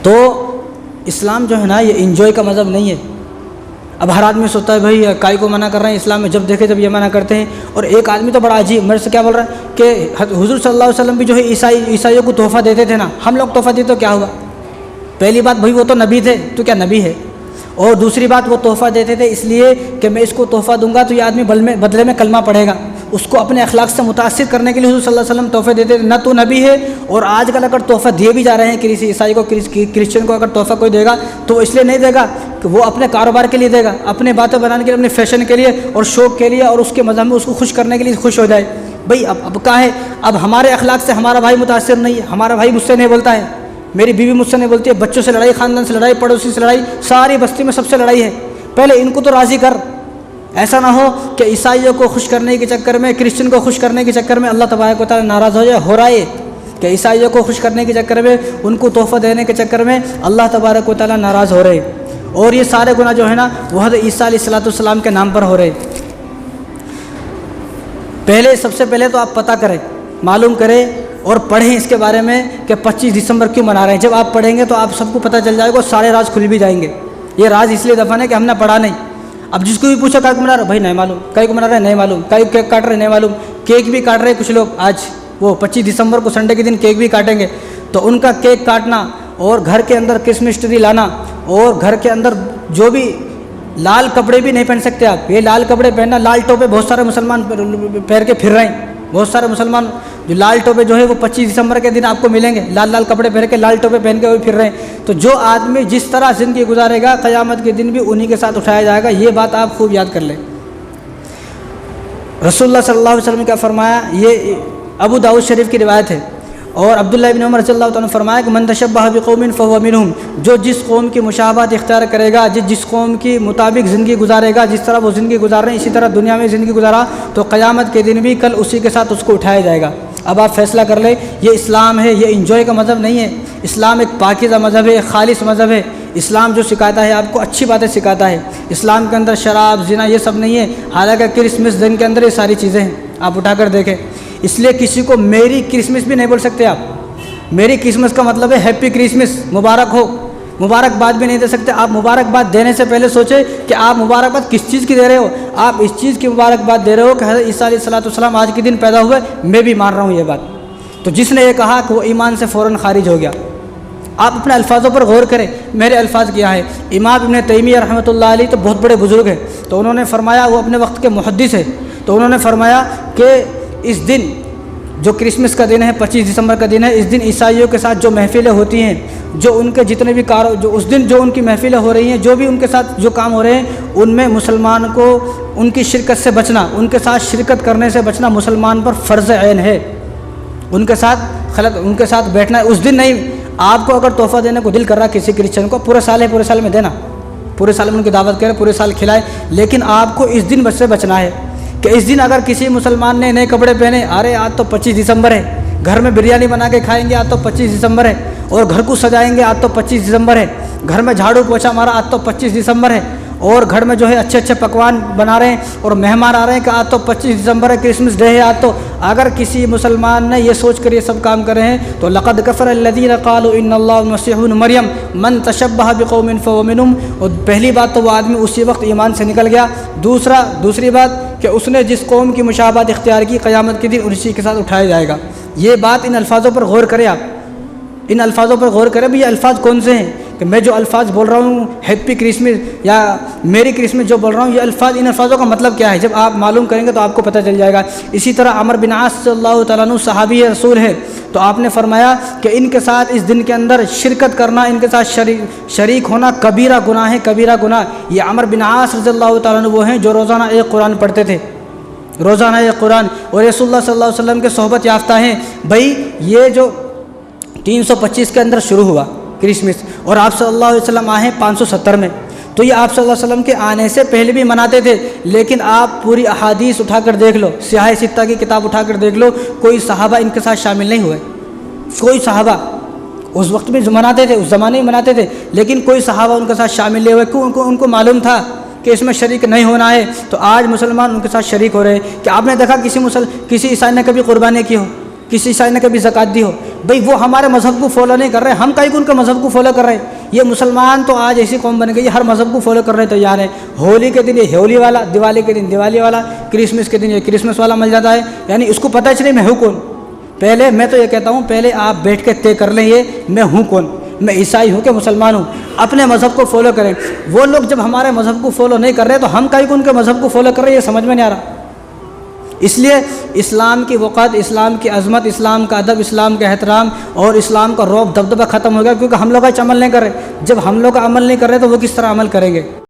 تو اسلام جو ہے نا یہ انجوائے کا مذہب نہیں ہے۔ اب ہر آدمی سوچتا ہے بھائی کائی کو منع کر رہے ہیں اسلام میں، جب دیکھے جب یہ منع کرتے ہیں۔ اور ایک آدمی تو بڑا عجیب میرے سے کیا بول رہا ہے کہ حضور صلی اللہ علیہ وسلم بھی جو ہے عیسائیوں کو تحفہ دیتے تھے نا، ہم لوگ تحفہ دیتے تو کیا ہوا؟ پہلی بات بھائی وہ تو نبی تھے، تو کیا نبی ہے؟ اور دوسری بات وہ تحفہ دیتے تھے اس لیے کہ میں اس کو تحفہ دوں گا تو یہ آدمی بدلے میں کلمہ پڑھے گا، اس کو اپنے اخلاق سے متاثر کرنے کے لیے حضور صلی اللہ علیہ وسلم تحفے دیتے تھے۔ نہ تو نبی ہے، اور آج کل اگر تحفہ دیے بھی جا رہے ہیں کسی عیسائی کو، کرسچن کو اگر تحفہ کوئی دے گا تو وہ اس لیے نہیں دے گا کہ وہ اپنے کاروبار کے لیے دے گا، اپنے باتیں بنانے کے لیے، اپنے فیشن کے لیے اور شوق کے لیے، اور اس کے مذہب میں اس کو خوش کرنے کے لیے خوش ہو جائے۔ بھائی اب کہاں ہے؟ اب ہمارے اخلاق سے ہمارا بھائی متاثر نہیں ہے، ہمارا بھائی مجھ سے نہیں بولتا ہے، میری بیوی مجھ سے نہیں بولتی ہے، بچوں سے لڑائی، خاندان سے لڑائی، پڑوسی سے لڑائی، ساری بستی میں سب سے لڑائی ہے۔ پہلے ان کو تو راضی کر، ایسا نہ ہو کہ عیسائیوں کو خوش کرنے کے چکر میں، کرسچن کو خوش کرنے کے چکر میں اللہ تبارک و تعالیٰ ناراض ہو جائے۔ ہو رہا ہے کہ عیسائیوں کو خوش کرنے کے چکر میں، ان کو تحفہ دینے کے چکر میں اللہ تبارک و تعالیٰ ناراض ہو رہے، اور یہ سارے گناہ جو ہے نا وہ حضرت عیسیٰ علیہ السلام کے نام پر ہو رہے۔ پہلے سب سے پہلے تو آپ پتہ کریں، معلوم کریں اور پڑھیں اس کے بارے میں کہ 25 دسمبر کیوں منا رہے ہیں۔ جب آپ پڑھیں گے تو آپ سب کو پتہ چل جائے گا، سارے راز کھل بھی جائیں گے۔ یہ راز اس لیے دفن ہے کہ ہم نے پڑھا نہیں۔ اب جس کو بھی پوچھا کائی کو منا رہا بھائی نہیں معلوم، کائی کو منا رہے نہیں معلوم، کائی کیک کاٹ رہے نہیں معلوم، کیک بھی کاٹ رہے کچھ لوگ آج، وہ 25 دسمبر کو سنڈے کے دن کیک بھی کاٹیں گے، تو ان کا کیک کاٹنا اور گھر کے اندر کرسمس ٹری لانا، اور گھر کے اندر جو بھی لال کپڑے بھی نہیں پہن سکتے آپ، یہ لال کپڑے پہننا، لال ٹوپے بہت سارے مسلمان پہن کے پھر رہے ہیں، بہت سارے مسلمان جو لال ٹوپے جو ہے وہ 25 دسمبر کے دن آپ کو ملیں گے، لال لال کپڑے پہن کے، لال ٹوپے پہن کے وہ پھر رہے ہیں۔ تو جو آدمی جس طرح زندگی گزارے گا قیامت کے دن بھی انہی کے ساتھ اٹھایا جائے گا، یہ بات آپ خوب یاد کر لیں۔ رسول اللہ صلی اللہ علیہ وسلم کا فرمایا، یہ ابو داؤد شریف کی روایت ہے، اور عبداللہ ابن عمر رضی اللہ تعالیٰ نے فرمایا کہ من تشبہ بقوم فہو منہم، جو جس قوم کی مشابہت اختیار کرے گا، جس قوم کی مطابق زندگی گزارے گا، جس طرح وہ زندگی گزار رہے ہیں اسی طرح دنیا میں زندگی گزارا تو قیامت کے دن بھی کل اسی کے ساتھ اس کو اٹھایا جائے گا۔ اب آپ فیصلہ کر لیں، یہ اسلام ہے، یہ انجوائے کا مذہب نہیں ہے، اسلام ایک پاکیزہ مذہب ہے، ایک خالص مذہب ہے۔ اسلام جو سکھاتا ہے آپ کو اچھی باتیں سکھاتا ہے، اسلام کے اندر شراب، زنا یہ سب نہیں ہے، حالانکہ کرسمس دن کے اندر یہ ساری چیزیں ہیں، آپ اٹھا کر دیکھیں۔ اس لیے کسی کو میری کرسمس بھی نہیں بول سکتے آپ، میری کرسمس کا مطلب ہے ہیپی کرسمس، مبارک ہو، مبارکباد بھی نہیں دے سکتے آپ۔ مبارکباد دینے سے پہلے سوچیں کہ آپ مبارکباد کس چیز کی دے رہے ہو، آپ اس چیز کی مبارکباد دے رہے ہو کہ حضرت عیسیٰ علیہ السلام آج کے دن پیدا ہوئے، میں بھی مان رہا ہوں یہ بات۔ تو جس نے یہ کہا کہ وہ ایمان سے فوراً خارج ہو گیا۔ آپ اپنے الفاظوں پر غور کریں، میرے الفاظ کیا ہے۔ امام ابن تیمیہ رحمۃ اللہ علیہ تو بہت بڑے بزرگ ہیں، تو انہوں نے فرمایا، وہ اپنے وقت کے محدث ہیں، تو انہوں نے فرمایا کہ اس دن جو کرسمس کا دن ہے، 25 دسمبر کا دن ہے، اس دن عیسائیوں کے ساتھ جو محفلیں ہوتی ہیں، جو ان کے جتنے بھی جو اس دن جو ان کی محفلیں ہو رہی ہیں، جو بھی ان کے ساتھ جو کام ہو رہے ہیں، ان میں مسلمان کو ان کی شرکت سے بچنا، ان کے ساتھ شرکت کرنے سے بچنا مسلمان پر فرض عین ہے۔ ان کے ساتھ بیٹھنا اس دن نہیں۔ آپ کو اگر تحفہ دینے کو دل کر رہا کسی کرسچن کو، پورے سال ہے، پورے سال میں دینا، پورے سال میں ان کی دعوت کرے، پورے سال کھلائے، لیکن آپ کو اس دن سے بچنا ہے کہ اس دن اگر کسی مسلمان نے نئے کپڑے پہنے، ارے آج تو 25 دسمبر ہے، گھر میں بریانی بنا کے کھائیں گے، آج تو 25 دسمبر ہے، اور گھر کو سجائیں گے، آج تو 25 دسمبر ہے، گھر میں جھاڑو پوچھا مارا، آج تو 25 دسمبر ہے، اور گھر میں جو ہے اچھے اچھے پکوان بنا رہے ہیں، اور مہمان آ رہے ہیں کہ آج تو 25 دسمبر ہے، کرسمس ڈے ہے آج تو۔ اگر کسی مسلمان نے یہ سوچ کر یہ سب کام کرے ہیں تو لقد کفر الذین قالوا ان اللہ المسیح ابن مریم من تشبہ بقوم فہو منہم، اور پہلی بات تو وہ آدمی اسی وقت ایمان سے نکل گیا۔ دوسری بات کہ اس نے جس قوم کی مشابہت اختیار کی، قیامت کے دن اسی کے ساتھ اٹھایا جائے گا۔ یہ بات، ان الفاظوں پر غور کریں آپ، ان الفاظوں پر غور کریں بھی، یہ الفاظ کون سے ہیں کہ میں جو الفاظ بول رہا ہوں ہیپی کرسمس یا میری کرسمس جو بول رہا ہوں، یہ الفاظ، ان الفاظوں کا مطلب کیا ہے، جب آپ معلوم کریں گے تو آپ کو پتہ چل جائے گا۔ اسی طرح عمر بن عاص صلی اللہ تعالیٰ عنہ صحابی رسول ہے، تو آپ نے فرمایا کہ ان کے ساتھ اس دن کے اندر شرکت کرنا، ان کے ساتھ شریک ہونا کبیرہ گناہ ہے، کبیرہ گناہ۔ یہ عمر بن عاص رضی اللہ تعالیٰ عنہ وہ ہیں جو روزانہ ایک قرآن پڑھتے تھے، روزانہ ایک قرآن، اور رسول اللہ صلی اللہ علیہ وسلم کے صحبت یافتہ ہیں۔ بھائی یہ جو 325 کے اندر شروع ہوا کرسمس، اور آپ صلی اللہ علیہ وسلم آئے ہیں 570 میں، تو یہ آپ صلی اللہ علیہ وسلم کے آنے سے پہلے بھی مناتے تھے، لیکن آپ پوری احادیث اٹھا کر دیکھ لو، سیاہ ستہ کی کتاب اٹھا کر دیکھ لو، کوئی صحابہ ان کے ساتھ شامل نہیں ہوئے، کوئی صحابہ اس وقت میں مناتے تھے، اس زمانے میں مناتے تھے، لیکن کوئی صحابہ ان کے ساتھ شامل نہیں ہوئے، کیوں؟ ان کو معلوم تھا کہ اس میں شریک نہیں ہونا ہے۔ تو آج مسلمان ان کے ساتھ شریک ہو رہے ہیں۔ کہ آپ نے دیکھا کسی عیسائی نے کبھی قربانی کی ہو؟ کسی عیسائی نے کبھی زکوٰۃ دی ہو؟ بھئی وہ ہمارے مذہب کو فالو نہیں کر رہے، ہم کہیں ان کے مذہب کو فالو کر رہے ہیں؟ یہ مسلمان تو آج ایسی قوم بن گئی، ہر مذہب کو فالو کرنے تیار ہے۔ ہولی کے دن یہ ہولی والا، دیوالی کے دن دیوالی والا، کرسمس کے دن یہ کرسمس والا مل جاتا ہے، یعنی اس کو پتہ چلے میں ہوں کون۔ پہلے میں تو یہ کہتا ہوں، پہلے آپ بیٹھ کے طے کر لیں یہ میں ہوں کون، میں عیسائی ہوں کہ مسلمان ہوں، اپنے مذہب کو فالو کریں۔ وہ لوگ جب ہمارے مذہب کو فالو نہیں کر رہے تو ہم کہیں ان کے مذہب کو فالو کر رہے ہیں، یہ سمجھ میں نہیں آ رہا۔ اس لیے اسلام کی وقت، اسلام کی عظمت، اسلام کا ادب، اسلام کا احترام اور اسلام کا رعب دبدبہ ختم ہو گیا، کیونکہ ہم لوگ آج عمل نہیں کر رہے۔ جب ہم لوگ عمل نہیں کر رہے تو وہ کس طرح عمل کریں گے؟